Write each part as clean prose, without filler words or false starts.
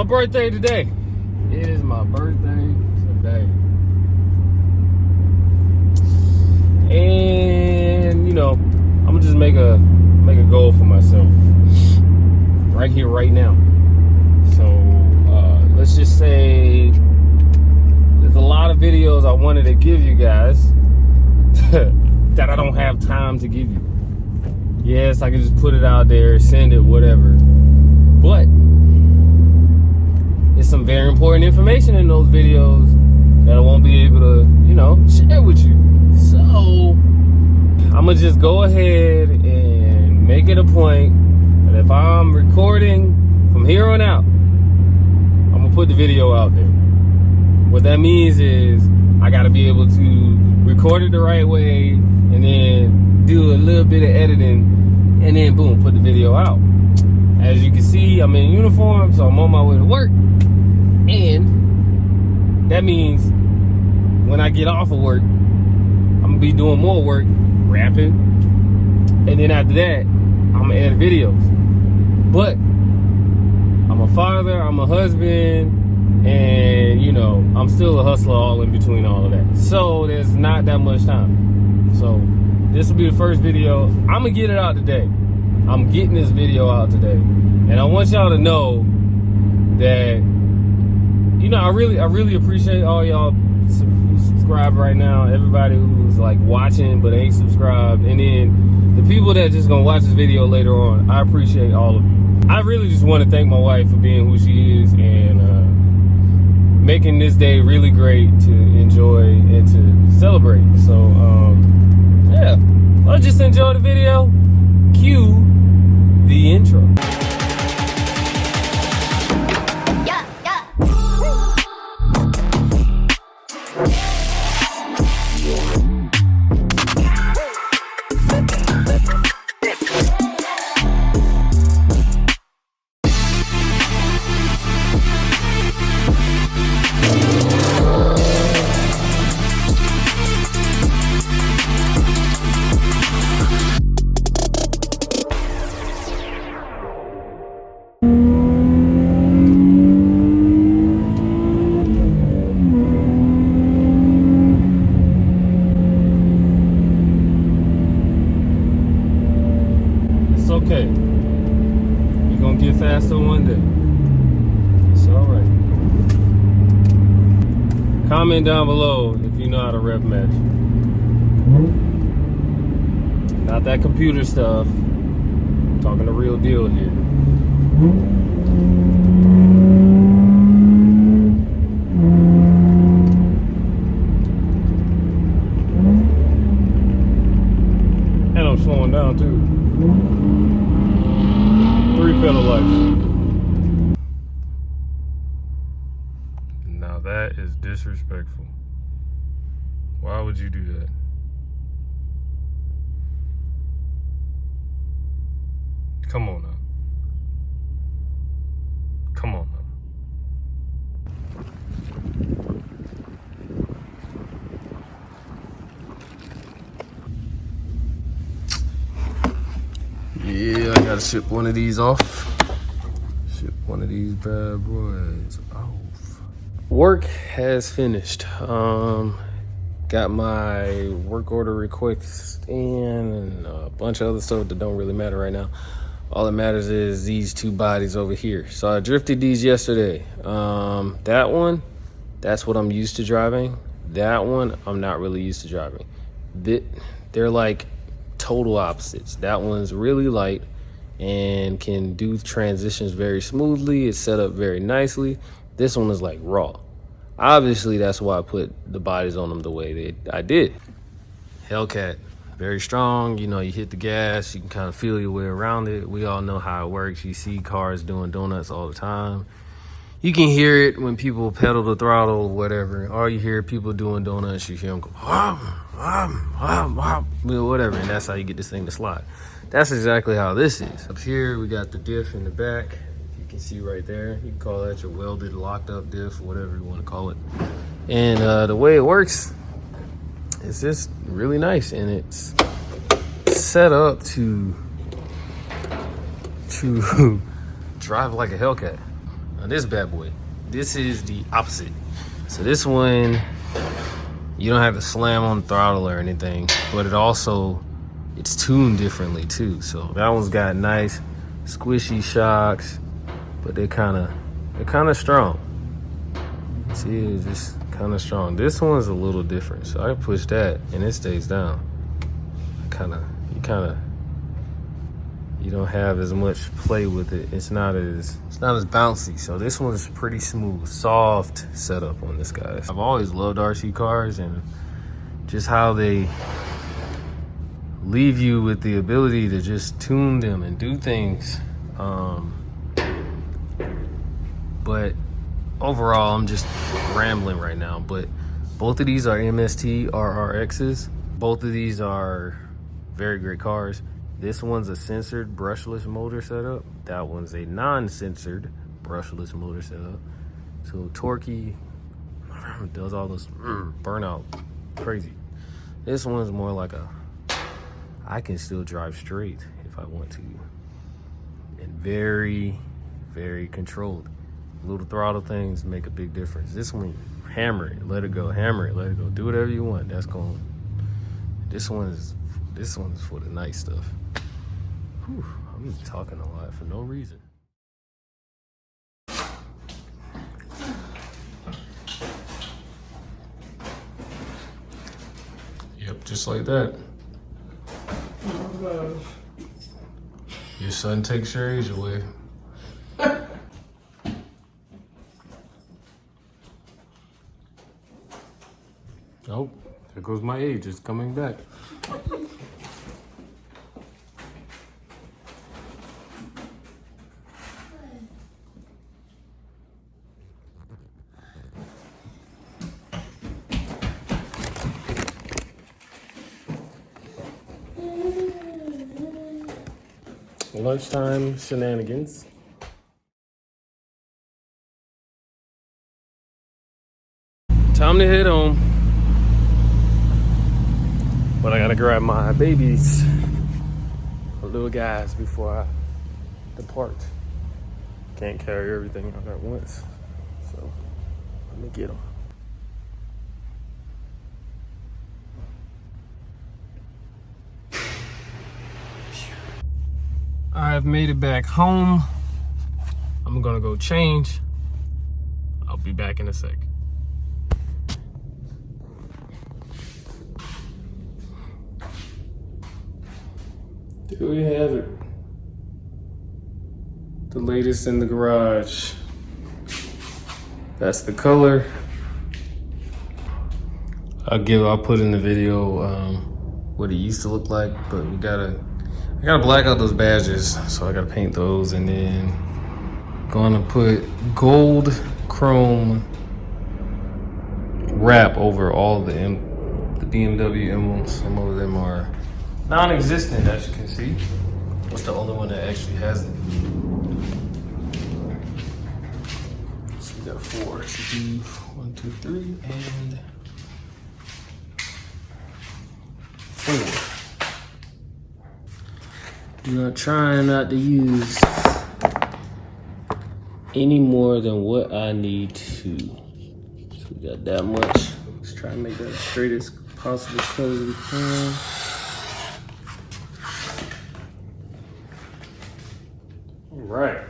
my birthday today. It is my birthday today. And, you know, I'm gonna just make a goal for myself. Right here, right now. So, let's just say there's a lot of videos I wanted to give you guys that I don't have time to give you. Yes, I can just put it out there, send it, whatever. But there's some very important information in those videos that I won't be able to, you know, share with you. So, I'm gonna just go ahead and make it a point that if I'm recording from here on out, I'm gonna put the video out there. What that means is I gotta be able to record it the right way and then do a little bit of editing and then boom, put the video out. As you can see, I'm in uniform, so I'm on my way to work. And that means when I get off of work, I'm gonna be doing more work, rapping. And then after that, I'm gonna edit videos. But I'm a father, I'm a husband, and you know, I'm still a hustler all in between all of that. So there's not that much time. So this will be the first video. I'm gonna get it out today. I'm getting this video out today. And I want y'all to know that, you know, I really appreciate all y'all who subscribe right now. Everybody who's like watching but ain't subscribed. And then the people that just gonna watch this video later on, I appreciate all of you. I really just want to thank my wife for being who she is and making this day really great to enjoy and to celebrate. So, yeah, let's just enjoy the video. Cue the intro. Okay, you're gonna get faster one day. It's all right. Comment down below if you know how to rev match. Not that computer stuff. I'm talking the real deal here. And I'm slowing down too. 3-pedal life. Now that is disrespectful. Why would you do that? Come on now. Come on now. Yeah, I gotta ship one of these off. Ship one of these bad boys off. Work has finished. Got my work order request in and a bunch of other stuff that don't really matter right now. All that matters is these two bodies over here. So I drifted these yesterday. That one, that's what I'm used to driving. That one, I'm not really used to driving. They're like total opposites. That one's really light and can do transitions very smoothly. It's set up very nicely. This one is like raw. Obviously, that's why I put the bodies on them the way I did. Hellcat, very strong. You know, you hit the gas, you can kind of feel your way around it. We all know how it works. You see cars doing donuts all the time. You can hear it when people pedal the throttle or whatever. Or you hear people doing donuts, you hear them go, whatever, and that's how you get this thing to slide. That's exactly how this is. Up here, we got the diff in the back. You can see right there. You can call that your welded, locked up diff, or whatever you want to call it. And the way it works, it's just really nice, and it's set up to drive like a Hellcat. this bad boy. This is the opposite. So this one, you don't have to slam on the throttle or anything, but it's tuned differently too. So that one's got nice squishy shocks, but they're kind of strong. See, it's just kind of strong. This one's a little different, so I push that and it stays down. You don't have as much play with it. It's not as bouncy. So this one's pretty smooth, soft setup on this guy. I've always loved RC cars and just how they leave you with the ability to just tune them and do things. But overall, I'm just rambling right now. But both of these are MST RRXs. Both of these are very great cars. This one's a censored brushless motor setup. That one's a non-censored brushless motor setup. So torquey does all this burnout, crazy. This one's more like I can still drive straight if I want to. And very, very controlled. Little throttle things make a big difference. This one, hammer it, let it go, hammer it, let it go. Do whatever you want, that's going. This one's for the nice stuff. Whew, I'm talking a lot for no reason. Yep, just like that. Oh, your son takes your age away. Oh, there goes my age. It's coming back. Lunchtime shenanigans. Time to head home. But I gotta grab my babies, my little guys, before I depart. Can't carry everything out at once, so let me get them. I've made it back home. I'm gonna go change. I'll be back in a sec. There we have it. The latest in the garage. That's the color. I'll put in the video what it used to look like, but I gotta black out those badges, so I gotta paint those, and then gonna put gold chrome wrap over all the BMW emblems. Some of them are non-existent, as you can see. It's the only one that actually has it. So we got 4. So do 1, 2, 3, and 4. I'm trying not to use any more than what I need to. So we got that much. Let's try and make that as straight as possible color as we can. All right.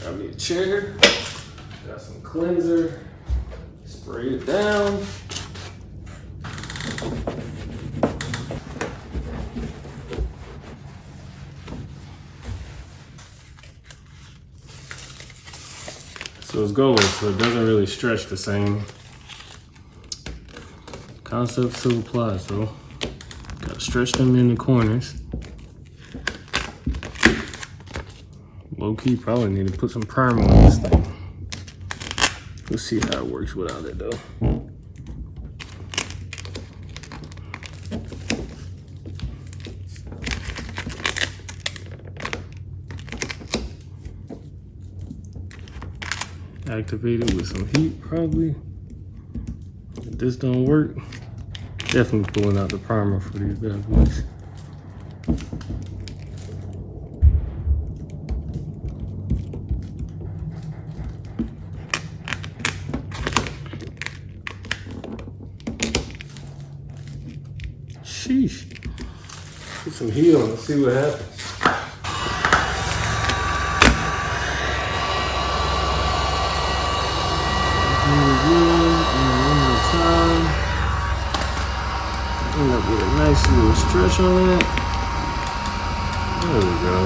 Got me a chair. Got some cleanser. Spray it down. So it's gold, so it doesn't really stretch the same. Concept still applies though. Gotta stretch them in the corners. Low key, probably need to put some primer on this thing. Let's see how it works without it though. Activate it with some heat, probably. If this don't work, definitely pulling out the primer for these bad boys. sheesh. Put some heat on, let's see what happens. One more time. I'm gonna get a nice little stretch on that. There we go.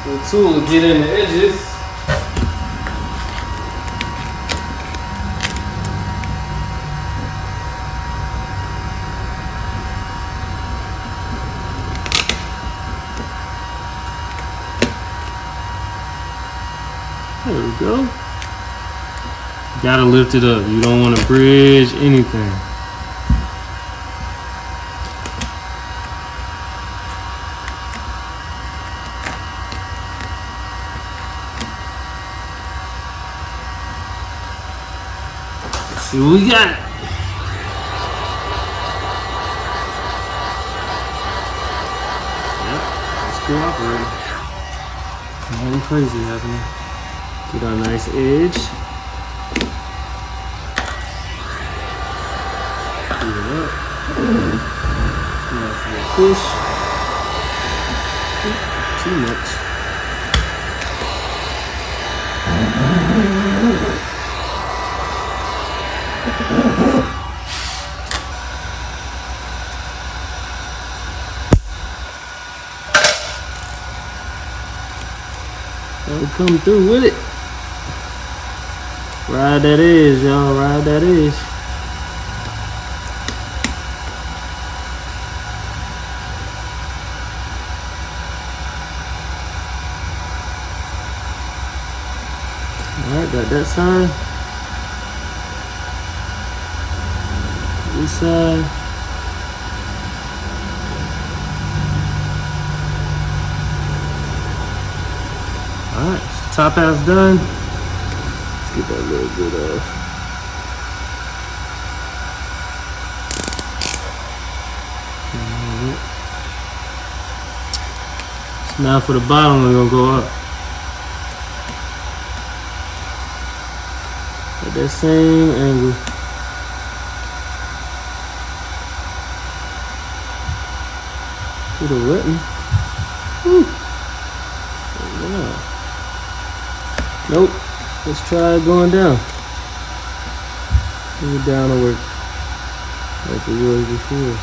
The tool to get in the edges. There we go. Gotta lift it up. You don't want to bridge anything. See what we got. Yep, it's cooperating. Nothing crazy happening. Get a nice edge. Get it up. Nice little push. Too much. That'll come through with it. Ride that edge, y'all. Ride that edge. Alright, got that side. This side. Alright, top half's done. Let's get that little bit off. So now for the bottom, we're gonna go up. At that same angle. To the button. Woo. Yeah. Nope. Let's try going down. Move it down to work like it was before.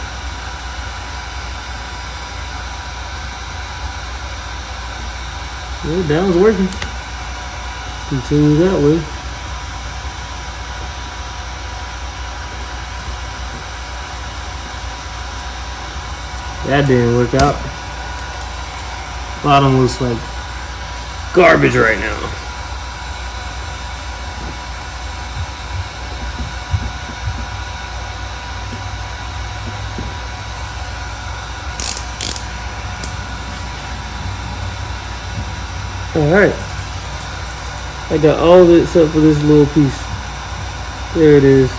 Yeah, down's working. Continue that way. That didn't work out. Bottom looks like garbage right now. Alright. I got all of it except for this little piece. There it is.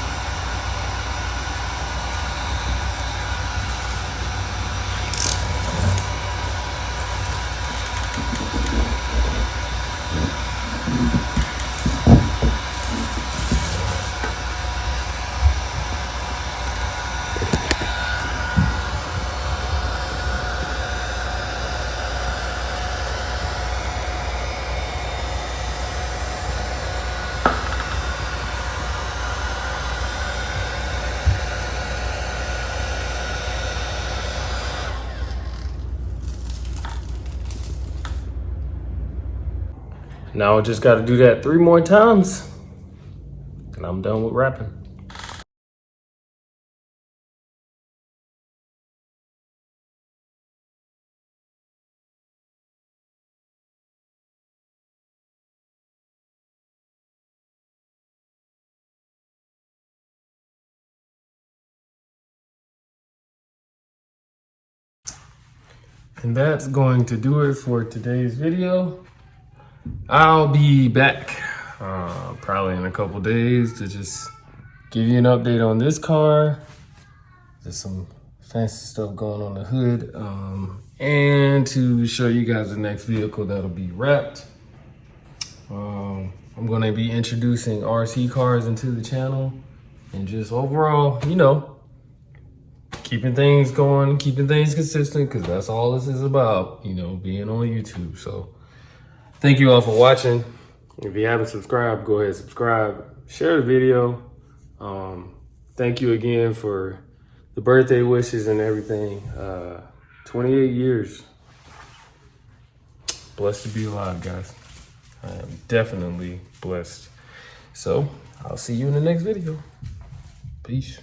Now I just got to do that 3 more times and I'm done with wrapping. And that's going to do it for today's video. I'll be back probably in a couple days to just give you an update on this car. There's some fancy stuff going on the hood, and to show you guys the next vehicle that'll be wrapped. I'm going to be introducing RC cars into the channel and just overall, you know, keeping things going, keeping things consistent, because that's all this is about, you know, being on YouTube. So thank you all for watching. If you haven't subscribed, go ahead and subscribe, share the video. Thank you again for the birthday wishes and everything. 28 years. Blessed to be alive, guys. I am definitely blessed. So I'll see you in the next video. Peace.